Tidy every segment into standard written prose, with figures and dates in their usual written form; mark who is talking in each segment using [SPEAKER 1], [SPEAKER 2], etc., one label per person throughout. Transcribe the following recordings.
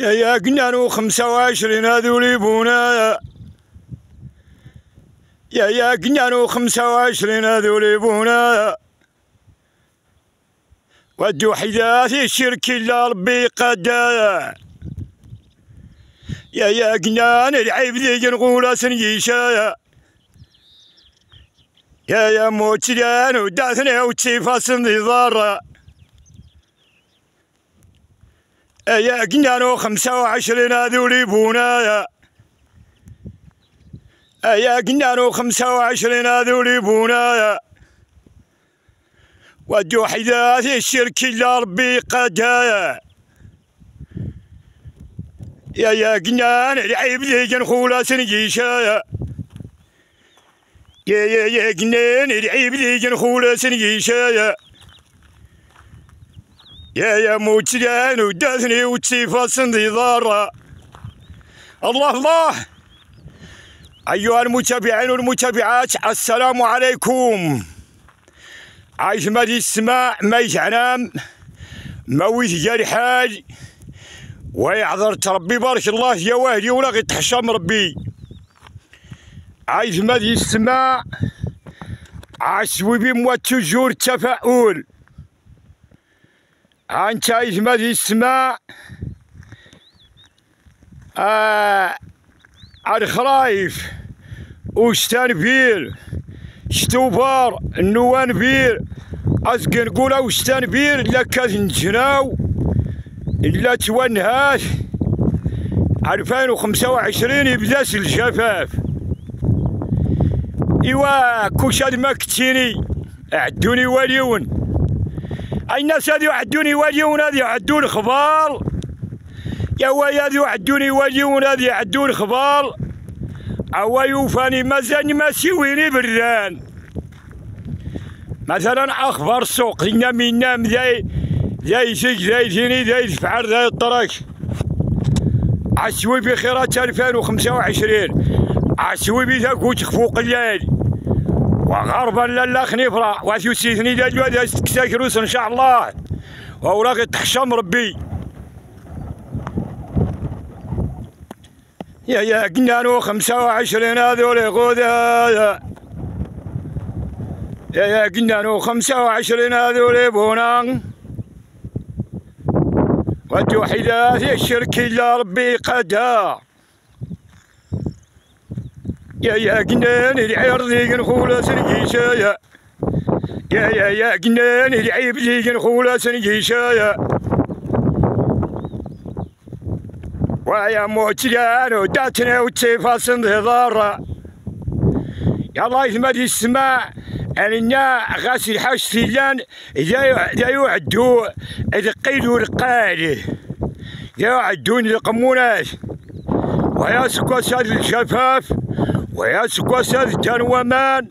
[SPEAKER 1] يا قنانو 25 هذولي بونا يا قنانو 25 هذولي بونا ودو حذاثي الشرك إلا ربي قدايا يا قنان العيب ذي نقول سنجيشايا يا موتلان وداثني وتسيفا سندي ضارة يا قنانو 25 هذولي بونايا يا قنانو 25 هذولي بونايا ودو حذاثي الشرك إلا ربي قدايا يا قنان العيب ذي نقول سنجيشايا يا قنان العيب ذي نقول سنجيشايا يا موتلان وداثني وتسيفا سندي ضارة الله الله. أيها المتابعين والمتابعات السلام عليكم. عايش ما يسمع ما يجعنام ما ويثقى الحال ويعذر ربي بارك الله يا واهلي ولا غير تحشم ربي. عايش ما يسمع عسوي بموت تجور تفاؤل. انت عايز ما يسمع الخرايف وشتان بير شتوبار النوان بير أزقن نقولها وشتان بير لا كنجناو إلا توانهات 2025 يبداس الجفاف. إيوا كوش هاد ما كتيني عدوني واليون الناس هادي يعدوني واليون هادي يعدون خبال يا ويا هادي يعدوني واليون هادي يعدون خبال أوا يوفاني مازال ما سيويني بردان. مثلا أخبار السوق لنا منام ذاي زيك ذاي ثيني ذاي فعل ذاي الطرق عسوي بخيرات 2025 عسوي بذاك تخفوق الليل وغربا لا خنيفرة وثيوسيثني ذا الواد تكساكروس إن شاء الله وأوراق تحشم ربي. يا قنانو 25 هذولي غودا يا قنانو 25 هذولي بونا ودو حذاثي الشرك إلا ربي قدا يا قنان العير ذيك نقول سنجيشايا يا قنان العيب ذيك نقول سنجيشايا ويا موتلان وداتنا وتسيفا سندي ضارة يا الله إذا ما يسمع أنا غاسل حاج سيلان إذا يعدو إذا قيدوا القاله إذا يعدون القمونات ويا سكواس هذا الجفاف ويا سكواس هذا التنومان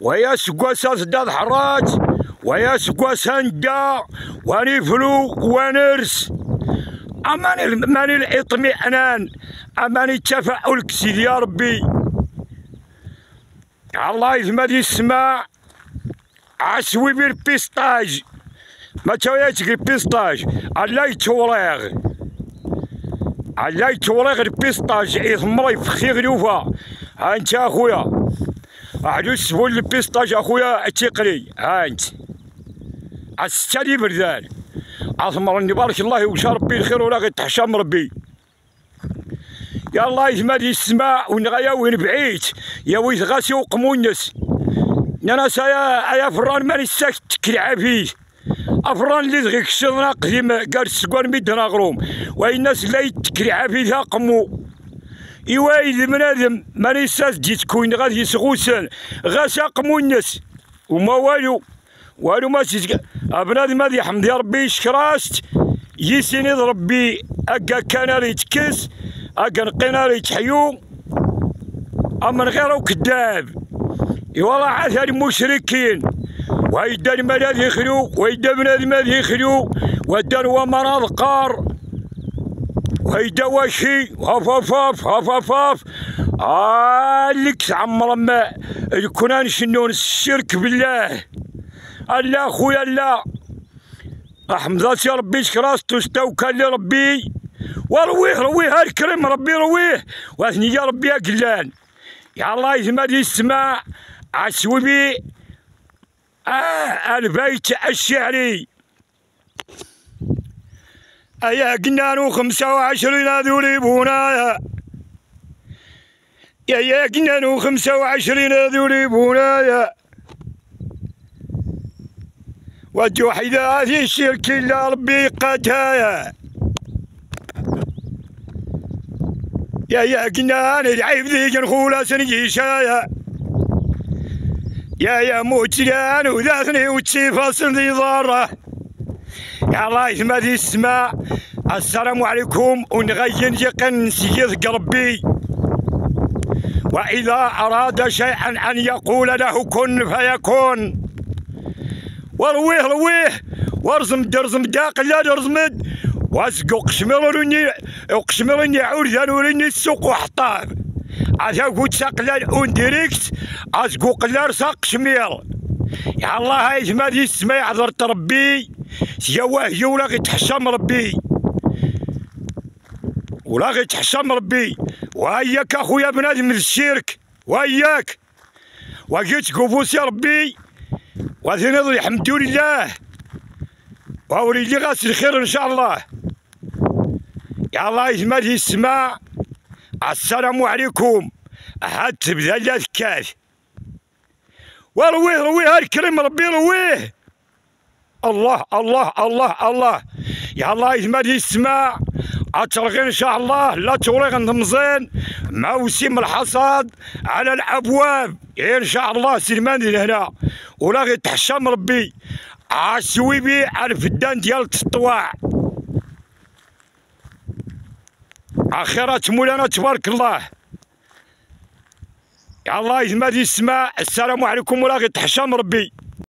[SPEAKER 1] ويا سكواس هذا داد حراج ويا سكواس هندا ونفلو ونرس أماني الاطمئنان أماني التفاؤل كسيدي يا ربي. الله إذا ما يسمع عسوي بالبيسطاج ما توياتك البيسطاج الله يتوريغ الله يتوريغ البيسطاج يثمر يفخي غلوفا. ها انت اخويا احدو السبول البيسطاج اخويا تقري ها انت الستالي بردان اثمرني بارك الله وشا ربي الخير ولا غير تحشم ربي. يا الله إذا ما يسمع ونغيا وين بعيد يا ويث غاسي وقمونس ناس يا فران ماني ساكت تكلع فيه افران اللي دغيك الشضنا قديم قال السكوان ميدنا غروم وهي الناس اللي يتكلع فيه قمو. إيوا إذا بنادم ماني ساس جيت كوين غادي يسغوسن غاسا قمونس وما والو ما تيجي بنادم هذا يحمد يا ربي يشكراست يسيني ربي أكا كان يتكس أكا نقينا يتحيو أما غيره كذاب. والله عاد هاد المشركين ويدا المال يخلو ويدا بنادم هذا يخلو ودا هو مرض قار ويدا واشي هاف لك عمر ما كنا نشنون الشرك بالله. الله خويا الله احمد يا ربي شكراس تستوكل لربي ورويه الكريم ربي رويه واثني يا ربي قلان يا الله يزمد يسمع عسوبي البيت الشعري أيا قنانو 25 ذولي بونايا يا قنانو 25 ذولي بونايا وجوحدا في الشرك إلا ربي قتايا يا قنان العيب ذيك نخولا سنجيشايا يا موتيان وذاثني وتشيفا سندي ضاره يا الله يسمى ذي السماء السلام عليكم ونغين يقن سيد قلبي وإذا أراد شيئا أن يقول له كن فيكون ورويه وارزم درزم داق لا درزمد واسقو قشمرني عود ذانورني السوق وحطاب عاد قلت ساقلال اون ديريكت اسقو قلار ساق شمير يا الله هاي ما ذي السماء عذرت ربي سيواه ولا غي تحشم ربي ولا غي تحشم ربي وهياك اخويا بنادم الشرك وهياك وجيت قبوس يا ربي وذنظر الحمد لله وأولي لي غاسل خير إن شاء الله يا الله يزمد السماء السلام عليكم هاد تبدا لا ذكاش ورويه الكريم ربي رويه الله يا الله يزمد السماء أترغي إن شاء الله لا توريغ نمزين موسم الحصاد على الأبواب إن شاء الله سلمان لهنا ولا غي تحشم ربي عسويبي على الفدان ديال التطواع اخرات مولانا تبارك الله يا الله يزمد السماء السلام عليكم ولا غي تحشم ربي.